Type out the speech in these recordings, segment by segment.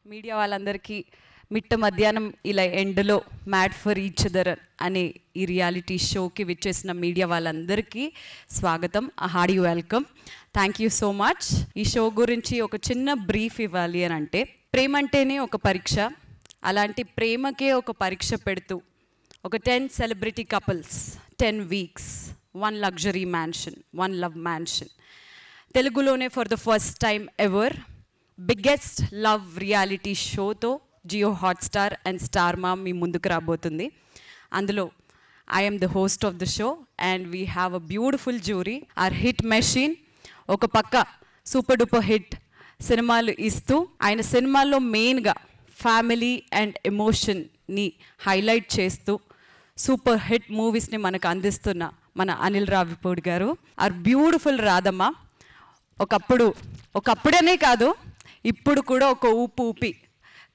Media వాళ్ళందరికీ మిట్ట మధ్యాహ్నం ఇలా ఎండలో మ్యాడ్ ఫర్ ఈచ్ అదర్ అనే ఈ రియాలిటీ షోకి విచ్చేసిన మీడియా వాళ్ళందరికీ స్వాగతం. Hardy welcome. Thank you so much. ఈ షో గురించి ఒక చిన్న బ్రీఫ్ ఇవ్వాలి అని అంటే, ప్రేమ అంటేనే ఒక పరీక్ష, అలాంటి ప్రేమకే ఒక పరీక్ష పెడుతూ ఒక 10 celebrity couples, 10 weeks, 1 luxury mansion, 1 love mansion, తెలుగులోనే for the first time ever biggest love reality షోతో జియో హాట్స్టార్ అండ్ స్టార్ మా మీ ముందుకు రాబోతుంది. అందులో I'm the host of the show and we have a beautiful jury. Our hit machine ఒక పక్క super duper hit సినిమాలు ఇస్తూ ఆయన సినిమాల్లో మెయిన్గా ఫ్యామిలీ అండ్ ఎమోషన్ని హైలైట్ చేస్తూ సూపర్ హిట్ మూవీస్ని మనకు అందిస్తున్న మన అనిల్ రావిపూడి గారు. ఆర్ బ్యూటిఫుల్ రాధమ్మ ఒకప్పుడనే కాదు, ఇప్పుడు కూడా ఒక ఊపి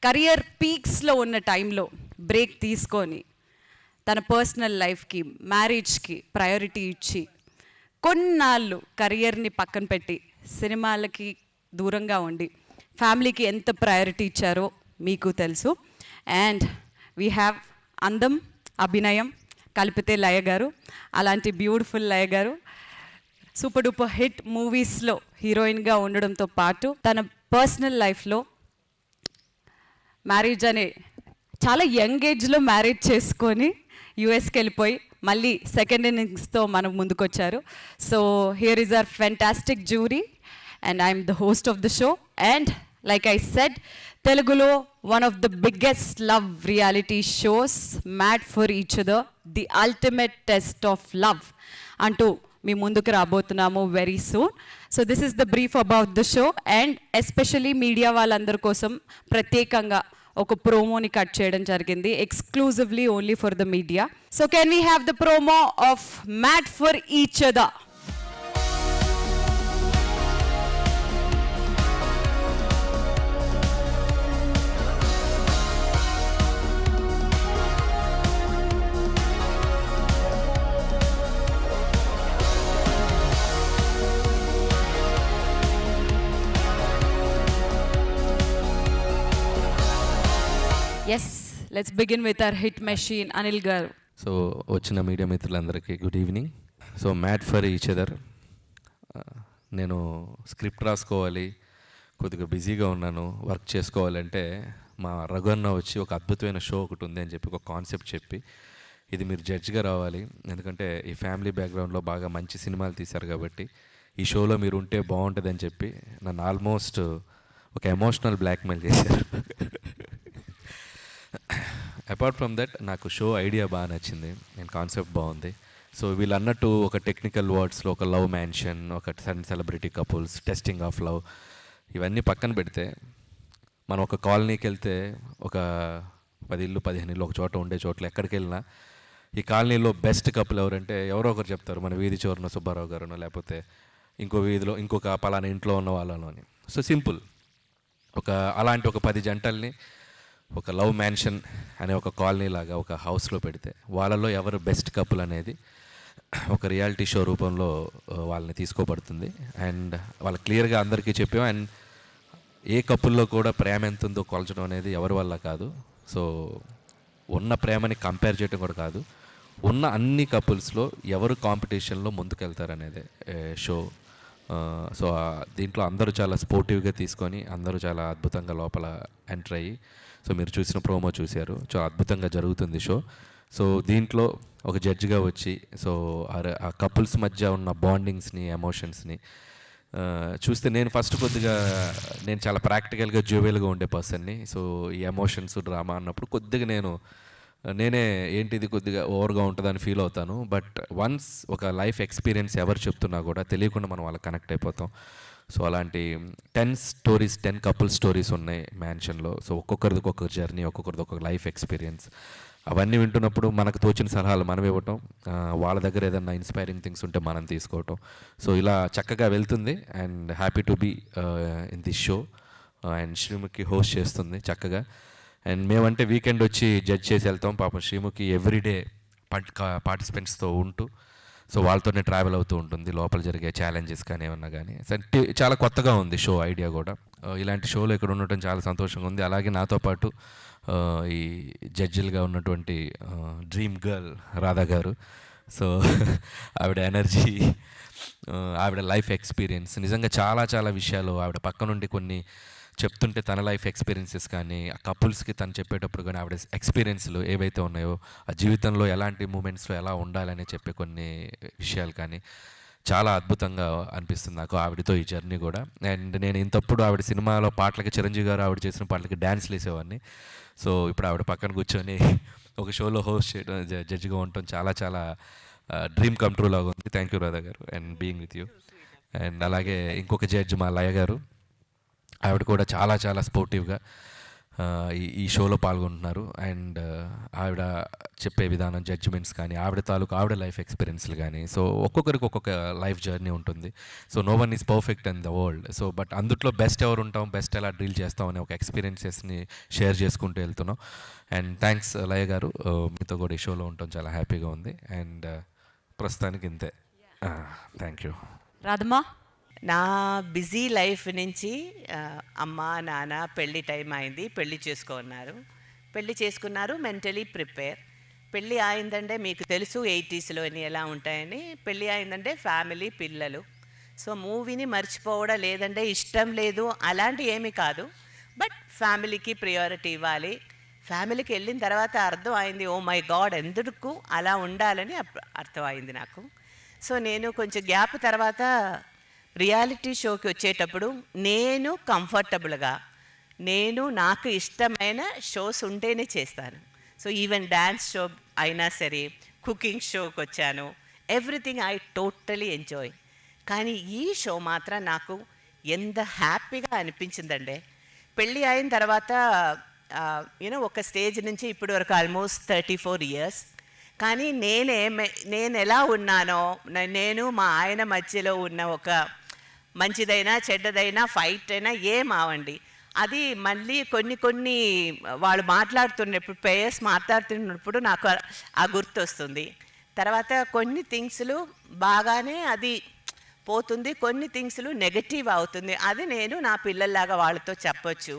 కెరియర్ పీక్స్లో ఉన్న టైంలో బ్రేక్ తీసుకొని తన పర్సనల్ లైఫ్కి, మ్యారేజ్కి ప్రయారిటీ ఇచ్చి కొన్నాళ్ళు కెరియర్ని పక్కన పెట్టి సినిమాలకి దూరంగా ఉండి ఫ్యామిలీకి ఎంత ప్రయారిటీ ఇచ్చారో మీకు తెలుసు. అండ్ వీ హ్యావ్ అందం, అభినయం కలిపితే లయ గారు. అలాంటి బ్యూటిఫుల్ లయ గారు సూపర్ డూపర్ హిట్ మూవీస్లో హీరోయిన్గా ఉండడంతో పాటు తన పర్సనల్ లైఫ్లో మ్యారేజ్ అనే చాలా యంగ్ ఏజ్లో మ్యారేజ్ చేసుకొని యుఎస్కి వెళ్ళిపోయి మళ్ళీ సెకండ్ ఇన్నింగ్స్తో మనం ముందుకొచ్చారు. So here is our fantastic jury and I'm the host of the show. And like I said, తెలుగులో one of the biggest love reality shows mad for each other, the ultimate test of love అంటూ మీ ముందుకు రాబోతున్నాము very soon. So this is the brief about the show. And especially media వాళ్ళందరి కోసం ప్రత్యేకంగా ఒక ప్రోమోని కట్ చేయడం జరిగింది, exclusively only for the media. So can we have the promo of mad for each other? Yes, let's begin with our hit machine Anil గారు. So వచ్చిన media మిత్రులందరికీ good evening. So mad for each other, నేను script రాసుకోవాలి, కొద్దిగా బిజీగా ఉన్నాను, work చేసుకోవాలంటే మా రఘున్న వచ్చి ఒక అద్భుతమైన షో ఒకటి ఉంది అని చెప్పి ఒక కాన్సెప్ట్ చెప్పి, ఇది మీరు జడ్జ్గా రావాలి, ఎందుకంటే ఈ ఫ్యామిలీ బ్యాక్గ్రౌండ్లో బాగా మంచి సినిమాలు తీశారు కాబట్టి ఈ షోలో మీరు ఉంటే బాగుంటుందని చెప్పి నన్ను ఆల్మోస్ట్ ఒక ఎమోషనల్ బ్లాక్మెయిల్ చేశారు. అపార్ట్ ఫ్రమ్ దట్ నాకు షో ఐడియా బాగా నచ్చింది, నేను కాన్సెప్ట్ బాగుంది. సో వీళ్ళు అన్నట్టు ఒక టెక్నికల్ వర్డ్స్లో ఒక లవ్ మ్యాన్షన్, ఒక 10 celebrity couples, testing of love, ఇవన్నీ పక్కన పెడితే మనం ఒక కాలనీకి వెళ్తే ఒక 10 ఇల్లు 15 ఇల్లు ఒక చోట ఉండే చోట్ల ఎక్కడికి వెళ్ళినా ఈ కాలనీలో బెస్ట్ కపుల్ ఎవరంటే ఎవరో ఒకరు చెప్తారు, మన వీధి చివరన సుబ్బారావు గారునో లేకపోతే ఇంకో వీధిలో ఇంకొక పలానా ఇంట్లో ఉన్న వాళ్ళను అని. సో సింపుల్, అలాంటి ఒక 10 జంటల్ని ఒక లవ్ మ్యాన్షన్ అనే ఒక కాలనీ లాగా ఒక హౌస్లో పెడితే వాళ్ళలో ఎవరు బెస్ట్ కపుల్ అనేది ఒక రియాలిటీ షో రూపంలో వాళ్ళని తీసుకోబడుతుంది. అండ్ వాళ్ళు క్లియర్గా అందరికీ చెప్పాం. అండ్ ఏ కపుల్లో కూడా ప్రేమ ఎంత ఉందో కొలచడం అనేది ఎవరి వల్ల కాదు. సో ఉన్న ప్రేమని కంపేర్ చేయడం కూడా కాదు, ఉన్న అన్ని కపుల్స్లో ఎవరు కాంపిటీషన్లో ముందుకెళ్తారనేదే షో. సో దీంట్లో అందరూ చాలా స్పోర్టివ్గా తీసుకొని అందరూ చాలా అద్భుతంగా లోపల ఎంటర్ అయ్యి, సో మీరు చూసిన ప్రోమో చూశారు, చాలా అద్భుతంగా జరుగుతుంది షో. సో దీంట్లో ఒక జడ్జిగా వచ్చి సో ఆ కపుల్స్ మధ్య ఉన్న బాండింగ్స్ని, ఎమోషన్స్ని చూస్తే నేను నేను చాలా ప్రాక్టికల్గా జ్యువెల్గా ఉండే పర్సన్ని. సో ఈ ఎమోషన్స్ డ్రామా అన్నప్పుడు కొద్దిగా నేనే ఏంటిది కొద్దిగా ఓవర్గా ఉంటుందని ఫీల్ అవుతాను. బట్ వన్స్ ఒక లైఫ్ ఎక్స్పీరియన్స్ ఎవరు చెప్తున్నా కూడా తెలియకుండా మనం వాళ్ళకి కనెక్ట్ అయిపోతాం. సో అలాంటి 10 స్టోరీస్, 10 కపుల్ స్టోరీస్ ఉన్నాయి మ్యాన్షన్లో. సో ఒక్కొక్కరిది ఒక్కొక్క జర్నీ, ఒక్కొక్కరిది ఒక్కొక్క లైఫ్ ఎక్స్పీరియన్స్. అవన్నీ వింటున్నప్పుడు మనకు తోచిన సలహాలు మనం ఇవ్వటం, వాళ్ళ దగ్గర ఏదైనా ఇన్స్పైరింగ్ థింగ్స్ ఉంటే మనం తీసుకోవటం. సో ఇలా చక్కగా వెళ్తుంది. And happy to be in this show. And Sreemukhi host చేస్తుంది చక్కగా. అండ్ మేమంటే వీకెండ్ వచ్చి జడ్జ్ చేసి వెళ్తాం. పాపం శ్రీముఖి ఎవ్రీడే పార్టిసిపెంట్స్తో ఉంటూ సో వాళ్ళతోనే ట్రావెల్ అవుతూ ఉంటుంది, లోపల జరిగే ఛాలెంజెస్ కానీ ఏమన్నా కానీ. చాలా కొత్తగా ఉంది షో ఐడియా కూడా. ఇలాంటి షోలో ఇక్కడ ఉండటం చాలా సంతోషంగా ఉంది. అలాగే నాతో పాటు ఈ జడ్జిలుగా ఉన్నటువంటి డ్రీమ్ గర్ల్ రాధా గారు. సో ఆవిడ ఎనర్జీ, ఆవిడ లైఫ్ ఎక్స్పీరియన్స్, నిజంగా చాలా చాలా విషయాలు ఆవిడ పక్క నుండి కొన్ని చెప్తుంటే తన లైఫ్ ఎక్స్పీరియన్సెస్ కానీ, ఆ కపుల్స్కి తను చెప్పేటప్పుడు కానీ ఆవిడ ఎక్స్పీరియన్స్లు ఏవైతే ఉన్నాయో, ఆ జీవితంలో ఎలాంటి మూమెంట్స్లో ఎలా ఉండాలని చెప్పే కొన్ని విషయాలు కానీ చాలా అద్భుతంగా అనిపిస్తుంది నాకు ఆవిడతో ఈ జర్నీ కూడా. అండ్ నేను ఇంతప్పుడు ఆవిడ సినిమాలో పాటలకి, చిరంజీవి గారు ఆవిడ చేసిన పాటలకి డ్యాన్స్లు వేసేవాడిని. సో ఇప్పుడు ఆవిడ పక్కన కూర్చొని ఒక షోలో హోస్ట్ చేయడం, జడ్జిగా ఉండటం చాలా చాలా డ్రీమ్ కమ్ ట్రూ లాగా ఉంది. థ్యాంక్ యూ రాధా గారు and being with you. And అలాగే ఇంకొక జడ్జ్ మా లయ గారు, ఆవిడ కూడా చాలా చాలా స్పోర్టివ్గా ఈ షోలో పాల్గొంటున్నారు. అండ్ ఆవిడ చెప్పే విధానం, జడ్జిమెంట్స్ కానీ, ఆవిడ లైఫ్ ఎక్స్పీరియన్స్లు కానీ, సో ఒక్కొక్కరికి ఒక్కొక్క లైఫ్ జర్నీ ఉంటుంది. So no one is perfect in the world. So but అందుట్లో బెస్ట్ ఎవరు ఉంటాం, బెస్ట్ ఎలా డీల్ చేస్తాం అనే ఒక ఎక్స్పీరియన్సెస్ని షేర్ చేసుకుంటూ వెళ్తున్నాం. అండ్ థ్యాంక్స్ లయ గారు, మీతో కూడా ఈ షోలో ఉండటం చాలా హ్యాపీగా ఉంది. అండ్ ప్రస్తుతానికి ఇంతే. Thank you. రాధమ్మా. నా బిజీ లైఫ్ నుంచి అమ్మ నాన్న పెళ్ళి టైం అయింది, పెళ్ళి చేసుకున్నారు, మెంటలీ ప్రిపేర్. పెళ్ళి అయిందంటే మీకు తెలుసు 80s ఎలా ఉంటాయని. పెళ్ళి అయిందంటే ఫ్యామిలీ, పిల్లలు. సో మూవీని మర్చిపోవడం లేదంటే ఇష్టం లేదు అలాంటి ఏమీ కాదు, బట్ ఫ్యామిలీకి ప్రియారిటీ ఇవ్వాలి. ఫ్యామిలీకి వెళ్ళిన తర్వాత అర్థం అయింది, ఓ మై గాడ్ ఎందుకు అలా ఉండాలని అర్థమైంది నాకు. సో నేను కొంచెం గ్యాప్ తర్వాత రియాలిటీ షోకి వచ్చేటప్పుడు నేను కంఫర్టబుల్గా, నాకు ఇష్టమైన షోస్ ఉంటేనే చేస్తాను. సో ఈవెన్ డ్యాన్స్ షో అయినా సరే, కుకింగ్ షోకి వచ్చాను, ఎవ్రీథింగ్ ఐ టోటలీ ఎంజాయ్. కానీ ఈ షో మాత్రం నాకు ఎంత హ్యాపీగా అనిపించిందంటే, పెళ్ళి అయిన తర్వాత ఒక స్టేజ్ నుంచి ఇప్పటి వరకు ఆల్మోస్ట్ 34 years. కానీ నేను ఎలా ఉన్నానో, నేను మా ఆయన మధ్యలో ఉన్న ఒక మంచిదైనా చెడ్డదైనా ఫైట్ అయినా ఏమావండి, అది మళ్ళీ కొన్ని వాళ్ళు మాట్లాడుతున్నప్పుడు, పేయర్స్ మాట్లాడుతున్నప్పుడు నాకు ఆ గుర్తు వస్తుంది. తర్వాత కొన్ని థింగ్స్లు బాగానే అది పోతుంది, కొన్ని థింగ్స్లు నెగటివ్ అవుతుంది. అది నేను నా పిల్లల్లాగా వాళ్ళతో చెప్పొచ్చు.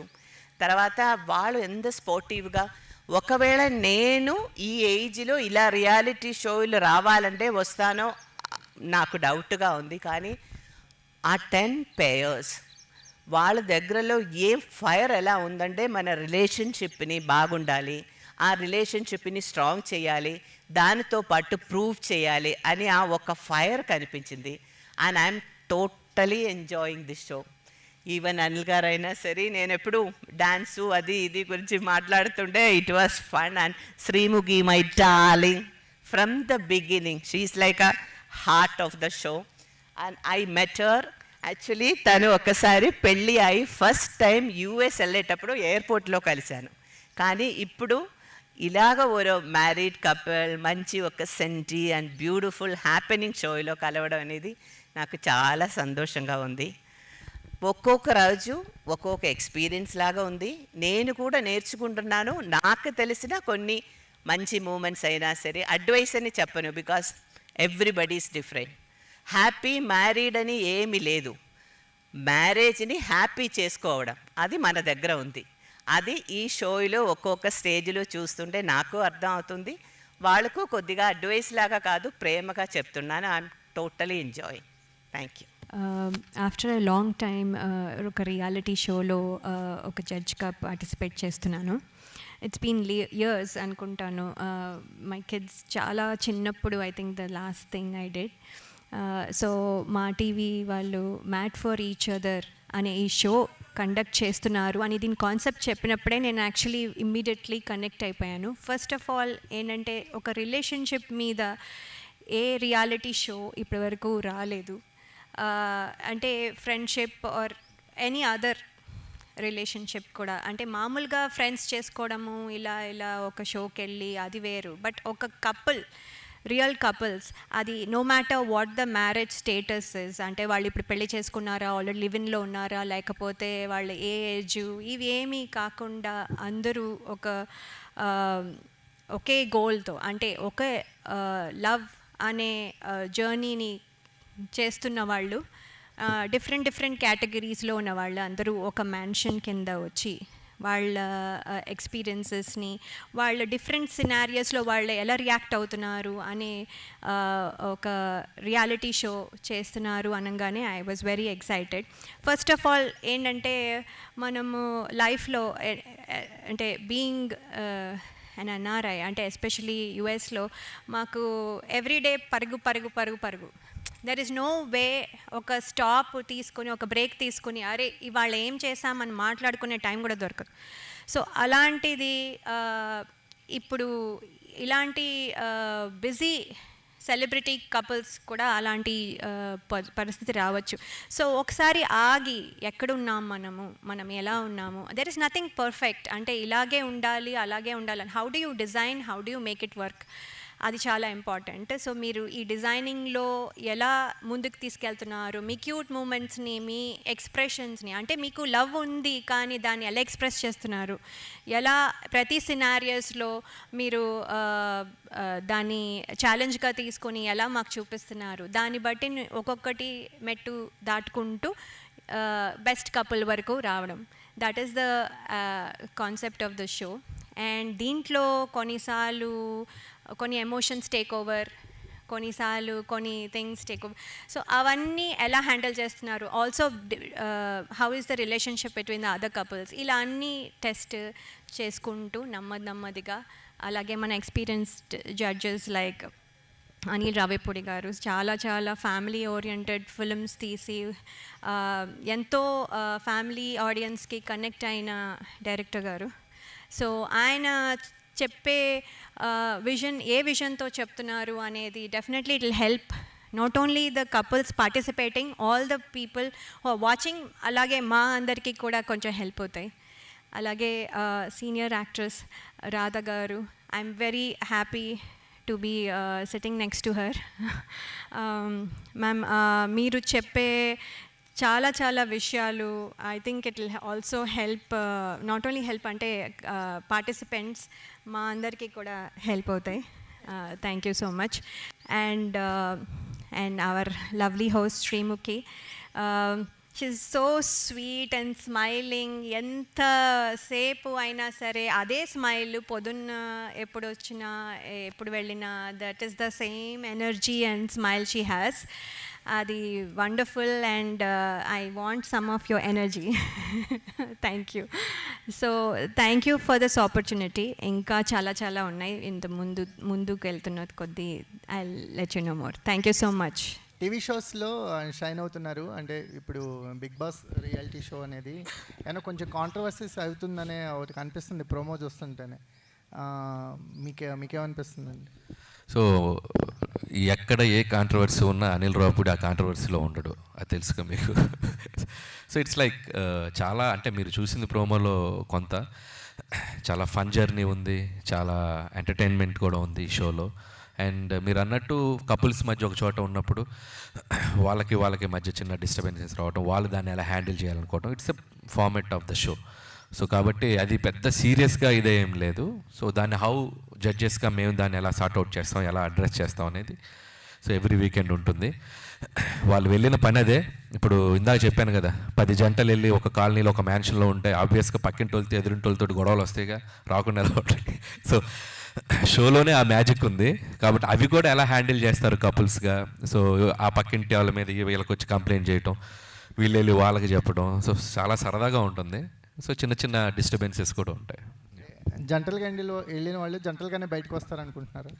తర్వాత వాళ్ళు ఎంత స్పోర్టివ్గా, ఒకవేళ నేను ఈ ఏజ్లో ఇలా రియాలిటీ షోలు రావాలంటే వస్తానో నాకు డౌట్గా ఉంది. కానీ ఆ 10 పేయర్స్ వాళ్ళ దగ్గరలో ఏ ఫైర్ ఎలా ఉందంటే, మన రిలేషన్షిప్ని బాగుండాలి, ఆ రిలేషన్షిప్ని స్ట్రాంగ్ చేయాలి, దానితో పాటు ప్రూవ్ చేయాలి అని ఆ ఒక ఫైర్ కనిపించింది. And I'm totally enjoying this show. Even Anil గారు అయినా సరే, నేను ఎప్పుడు డాన్సు అది ఇది గురించి మాట్లాడుతుంటే it was fun. And Sreemukhi, my darling, from the beginning she is like a heart of the show. And I met her. Actually తను ఒకసారి పెళ్ళి అయి ఫస్ట్ టైం US వెళ్ళేటప్పుడు ఎయిర్పోర్ట్లో కలిశాను. కానీ ఇప్పుడు ఇలాగ ఓరో మ్యారీడ్ కపుల్ మంచి ఒక సెంటీ అండ్ బ్యూటిఫుల్ హ్యాపెనింగ్ షోలో కలవడం అనేది నాకు చాలా సంతోషంగా ఉంది. ఒక్కొక్క రోజు ఒక్కొక్క ఎక్స్పీరియన్స్ లాగా ఉంది. నేను కూడా నేర్చుకుంటున్నాను. నాకు తెలిసిన కొన్ని మంచి మూమెంట్స్ అయినా సరే, అడ్వైస్ అని చెప్పను, because everybody is different. Happy married అని ఏమీ లేదు. మ్యారేజ్ని హ్యాపీ చేసుకోవడం అది మన దగ్గర ఉంది. అది ఈ షోలో ఒక్కొక్క స్టేజ్లో చూస్తుంటే నాకు అర్థం అవుతుంది. వాళ్ళకు కొద్దిగా అడ్వైస్ లాగా కాదు, ప్రేమగా చెప్తున్నాను. I'm totally enjoy. Thank you. After a long time ఒక రియాలిటీ షోలో ఒక జడ్జ్గా పార్టిసిపేట్ చేస్తున్నాను. ఇట్స్ బీన్ ఇయర్స్ అనుకుంటాను. మై కిడ్స్ చాలా చిన్నప్పుడు, I think the last thing I did. So మా టీవీ వాళ్ళు మ్యాట్ ఫర్ ఈచ్ అదర్ అనే ఈ షో కండక్ట్ చేస్తున్నారు అని దీని కాన్సెప్ట్ చెప్పినప్పుడే నేను యాక్చువల్లీ ఇమ్మీడియట్లీ కనెక్ట్ అయిపోయాను. ఫస్ట్ ఆఫ్ ఆల్ ఏంటంటే, ఒక రిలేషన్షిప్ మీద ఏ రియాలిటీ షో ఇప్పటివరకు రాలేదు. అంటే friendship or any other relationship కూడా, అంటే మామూలుగా ఫ్రెండ్స్ చేసుకోవడము ఇలా ఒక షోకి వెళ్ళి అది వేరు. బట్ ఒక కపుల్, రియల్ కపుల్స్, అది no matter what the marriage status is, అంటే వాళ్ళు ఇప్పుడు పెళ్లి చేసుకున్నారా, ఆల్రెడీ లివిన్లో ఉన్నారా, లేకపోతే వాళ్ళ ఏజ్, ఇవి ఏమీ కాకుండా అందరూ ఒకే గోల్తో, అంటే ఒకే లవ్ అనే జర్నీని చేస్తున్న వాళ్ళు, డిఫరెంట్ కేటగిరీస్లో ఉన్న వాళ్ళు అందరూ ఒక మ్యాన్షన్ కింద వచ్చి వాళ్ళ ఎక్స్పీరియన్సెస్ని, వాళ్ళ డిఫరెంట్ సినారియోస్లో వాళ్ళు ఎలా రియాక్ట్ అవుతున్నారు అనే ఒక రియాలిటీ షో చేస్తున్నారు అనగానే I was very excited. First of all ఏంటంటే, మనము లైఫ్లో అంటే బీయింగ్ అండ్ ఎన్ఆర్ఐ అంటే ఎస్పెషలీ యుఎస్లో మాకు ఎవ్రీడే పరుగు. దెర్ ఇస్ నో వే ఒక స్టాప్ తీసుకొని, ఒక బ్రేక్ తీసుకొని, అరే ఇవాళ ఏం చేసామని మాట్లాడుకునే టైం కూడా దొరకదు. సో అలాంటిది ఇప్పుడు ఇలాంటి బిజీ సెలబ్రిటీ కపుల్స్ కూడా అలాంటి పరిస్థితి రావచ్చు. సో ఒకసారి ఆగి ఎక్కడున్నాం మనం ఎలా ఉన్నాము, దెర్ ఇస్ నథింగ్ పర్ఫెక్ట్. అంటే ఇలాగే ఉండాలి, అలాగే ఉండాలి అని how do you design, how do you make it work, అది చాలా ఇంపార్టెంట్. సో మీరు ఈ డిజైనింగ్లో ఎలా ముందుకు తీసుకెళ్తున్నారు, మీ క్యూట్ మూమెంట్స్ని, మీ ఎక్స్ప్రెషన్స్ని, అంటే మీకు లవ్ ఉంది కానీ దాన్ని ఎలా ఎక్స్ప్రెస్ చేస్తున్నారు, ఎలా ప్రతి సినారియోస్లో మీరు దాన్ని ఛాలెంజ్గా తీసుకొని ఎలా మాకు చూపిస్తున్నారు, దాన్ని బట్టి ఒక్కొక్కటి మెట్టు దాటుకుంటూ బెస్ట్ కపుల్ వరకు రావడం. That is the concept of the show. And దీంట్లో కొన్నిసార్లు కొన్ని ఎమోషన్స్ టేక్ ఓవర్, కొన్నిసార్లు కొన్ని థింగ్స్ టేక్ ఓవర్. సో అవన్నీ ఎలా హ్యాండిల్ చేస్తున్నారు, also how is the relationship between the other couples, ఇలా అన్నీ టెస్ట్ చేసుకుంటూ నెమ్మదిగా. అలాగే మన experienced judges like Anil Ravipudi గారు చాలా ఫ్యామిలీ ఓరియంటెడ్ ఫిల్మ్స్ తీసి ఎంతో ఫ్యామిలీ ఆడియన్స్కి కనెక్ట్ అయిన డైరెక్టర్ గారు. సో ఆయన చెప్పే విజన్ ఏ విజన్తో చెప్తున్నారు అనేది definitely it will help not only the couples participating, all the people watching, అలాగే మా అందరికీ కూడా కొంచెం హెల్ప్ అవుతాయి. అలాగే సీనియర్ యాక్ట్రెస్ రాధా గారు, I'm very happy to be sitting next to her. Ma'am, మీరు చెప్పే చాలా విషయాలు I think it will also help, not only help అంటే పార్టిసిపెంట్స్ మా అందరికీ కూడా హెల్ప్ అవుతాయి. Thank you so much. And our lovely host Sreemukhi, she's so sweet and smiling. ఎంతసేపు అయినా సరే అదే స్మైల్, పొద్దున్న ఎప్పుడు వచ్చినా ఎప్పుడు వెళ్ళినా that is the same energy and smile she has. అది wonderful and I want some of your energy. Thank you. So thank you for this opportunity. ఇంకా చాలా ఉన్నాయి, ఇంత ముందుకు వెళ్తున్న కొద్దీ I let you know more. Thank you so much. TV షోస్లో shine అవుతున్నారు, అంటే ఇప్పుడు బిగ్ బాస్ రియాలిటీ షో అనేది ఏమన్నా కొంచెం కాంట్రవర్సీస్ అవుతుందనే ఒకటి కనిపిస్తుంది ప్రోమో చూస్తుంటేనే. మీకేమనిపిస్తుందండి? సో ఎక్కడ ఏ కాంట్రవర్సీ ఉన్నా అనిల్ రావిపూడి ఆ కాంట్రవర్సీలో ఉండడు, అది తెలుసుగా మీకు. సో ఇట్స్ లైక్ చాలా, అంటే మీరు చూసింది ప్రోమోలో కొంత చాలా ఫన్ జర్నీ ఉంది, చాలా ఎంటర్టైన్మెంట్ కూడా ఉంది ఈ షోలో. అండ్ మీరు అన్నట్టు కపుల్స్ మధ్య ఒక చోట ఉన్నప్పుడు వాళ్ళకి మధ్య చిన్న డిస్టర్బెన్సెస్ రావడం, వాళ్ళు దాన్ని ఎలా హ్యాండిల్ చేయాలనుకోవడం, it's a format of the show. So కాబట్టి అది పెద్ద సీరియస్గా ఇదేం లేదు. సో దాన్ని హౌ జడ్జెస్గా మేము దాన్ని ఎలా సార్ట్అవుట్ చేస్తాం, ఎలా అడ్రస్ చేస్తాం అనేది సో ఎవ్రీ వీకెండ్ ఉంటుంది. వాళ్ళు వెళ్ళిన పని అదే. ఇప్పుడు ఇందాక చెప్పాను కదా, 10 జంటలు వెళ్ళి ఒక కాలనీలో ఒక మ్యాన్షన్లో ఉంటే ఆబ్వియస్గా పక్కింటి వాళ్ళతో ఎదురింటి వాళ్ళతో గొడవలు వస్తాయిగా, రాకుండా ఎలా ఉంటాయి. సో షోలోనే ఆ మ్యాజిక్ ఉంది. కాబట్టి అవి కూడా ఎలా హ్యాండిల్ చేస్తారు కపుల్స్గా. సో ఆ పక్కింటి వాళ్ళ మీద వీళ్ళకి వచ్చి కంప్లైంట్ చేయటం, వీళ్ళు వెళ్ళి వాళ్ళకి చెప్పడం, సో చాలా సరదాగా ఉంటుంది. సో చిన్న డిస్టర్బెన్సెస్ కూడా ఉంటాయి. జంటలుగా వెళ్ళిన వాళ్ళు జంటలుగానే బయటకు వస్తారనుకుంటున్నారు?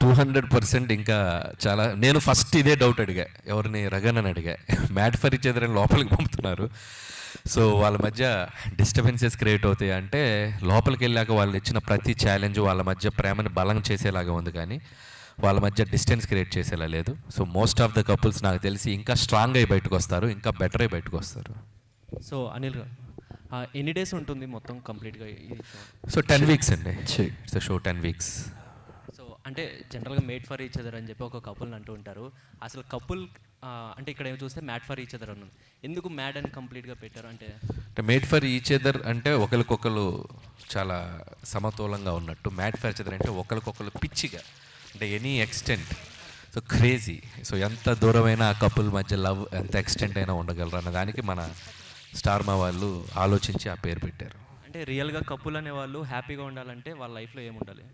200% ఇంకా చాలా. నేను ఫస్ట్ ఇదే డౌట్ అడిగా, ఎవరిని, రగన్ అడిగా. మ్యాడ్ ఫర్ ఈచ్ అదర్ అని లోపలికి పంపుతున్నారు. సో వాళ్ళ మధ్య డిస్టర్బెన్సెస్ క్రియేట్ అవుతాయి అంటే, లోపలికి వెళ్ళాక వాళ్ళు ఇచ్చిన ప్రతి ఛాలెంజ్ వాళ్ళ మధ్య ప్రేమని బలం చేసేలాగా ఉంది, కానీ వాళ్ళ మధ్య డిస్టెన్స్ క్రియేట్ చేసేలా లేదు. So most of the couples నాకు తెలిసి ఇంకా స్ట్రాంగ్ అయి బయటకు వస్తారు, ఇంకా బెటర్ అయి బయటకు వస్తారు. సో అనిల్ గారు, ఎన్ని డేస్ ఉంటుంది మొత్తం కంప్లీట్గా ఇది షో? సో 10 వీక్స్ అండి. It's show 10 weeks. సో అంటే జనరల్గా మేడ్ ఫర్ ఈచ్ అదర్ అని చెప్పి ఒక కపుల్ని అంటూ ఉంటారు. అసలు కపుల్ అంటే ఇక్కడ ఏమి చూస్తే మ్యాడ్ ఫర్ ఈచ్ అదర్ అని ఉంది. ఎందుకు మ్యాడ్ అని కంప్లీట్గా పెట్టారు? అంటే మేడ్ ఫర్ ఈచ్ అదర్ అంటే ఒకరికొకరు చాలా సమతూలంగా ఉన్నట్టు. మ్యాడ్ ఫర్ ఈచ్ అదర్ అంటే ఒకరికొకరు పిచ్చిగా అంటే any extent. So crazy. So ఎంత దూరమైన ఆ కపుల్ మధ్య లవ్ ఎంత ఎక్స్టెంట్ అయినా ఉండగలరు అన్న దానికి మన స్టార్ మా వాళ్ళు ఆలోచించి ఆ పేరు పెట్టారు. అంటే రియల్గా కపుల్ అనే వాళ్ళు హ్యాపీగా ఉండాలంటే వాళ్ళ లైఫ్లో ఏముండాలి?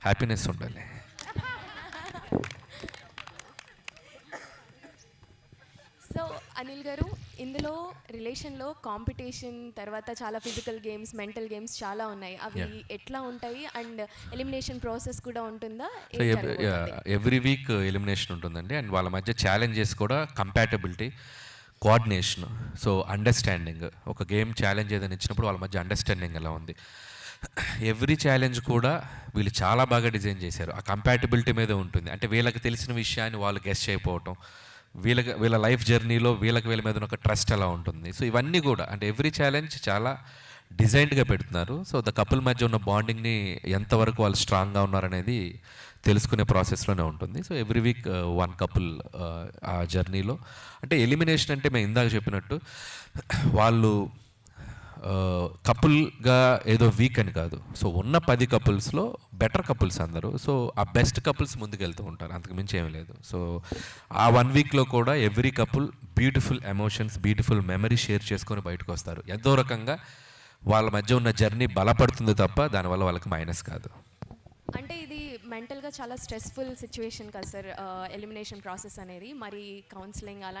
హ్యాపీనెస్ ఉండాలి. సో అనిల్ గారు, ఇందులో రిలేషన్లో కాంపిటీషన్ తర్వాత చాలా ఫిజికల్ గేమ్స్, మెంటల్ గేమ్స్ చాలా ఉన్నాయి. అవి ఎట్లా ఉంటాయి అండ్ ఎలిమినేషన్ ప్రాసెస్ కూడా ఉంటుందా? సో ఎవ్రీ వీక్ ఎలిమినేషన్ ఉంటుందండి. అండ్ వాళ్ళ మధ్య ఛాలెంజెస్ కూడా కంపాటబిలిటీ, కోఆర్డినేషన్, సో అండర్స్టాండింగ్. ఒక గేమ్ ఛాలెంజ్ ఏదైనా ఇచ్చినప్పుడు వాళ్ళ మధ్య అండర్స్టాండింగ్ ఎలా ఉంది. ఎవ్రీ ఛాలెంజ్ కూడా వీళ్ళు చాలా బాగా డిజైన్ చేశారు. ఆ కంపాటబిలిటీ మీద ఉంటుంది. అంటే వీళ్ళకి తెలిసిన విషయాన్ని వాళ్ళు గెస్ చేయకపోవటం, వీళ్ళ లైఫ్ జర్నీలో వీళ్ళ మీద ఒక ట్రస్ట్ ఎలా ఉంటుంది. సో ఇవన్నీ కూడా అంటే ఎవ్రీ ఛాలెంజ్ చాలా డిజైన్డ్గా పెడుతున్నారు. సో ద కపుల్ మధ్య ఉన్న బాండింగ్ని ఎంతవరకు వాళ్ళు స్ట్రాంగ్గా ఉన్నారనేది తెలుసుకునే ప్రాసెస్లోనే ఉంటుంది. So every week one couple ఆ జర్నీలో. అంటే ఎలిమినేషన్ అంటే మేము ఇందాక చెప్పినట్టు వాళ్ళు కపుల్గా ఏదో వీక్ అని కాదు. సో ఉన్న 10 కపుల్స్లో బెటర్ కపుల్స్ అందరూ. సో ఆ బెస్ట్ కపుల్స్ ముందుకెళ్తూ ఉంటారు, అంతకు మించి ఏమీ లేదు. సో ఆ 1 వీక్లో కూడా every couple beautiful emotions, beautiful memory share చేసుకొని బయటకు వస్తారు. ఎంతో రకంగా వాళ్ళ మధ్య ఉన్న జర్నీ బలపడుతుంది తప్ప దానివల్ల వాళ్ళకి మైనస్ కాదు. అంటే ఇది మెంటల్గా చాలా స్ట్రెస్ఫుల్ సిచ్యువేషన్ కదా సార్, ఎలిమినేషన్ ప్రాసెస్ అనేది. మరి కౌన్సిలింగ్ అలా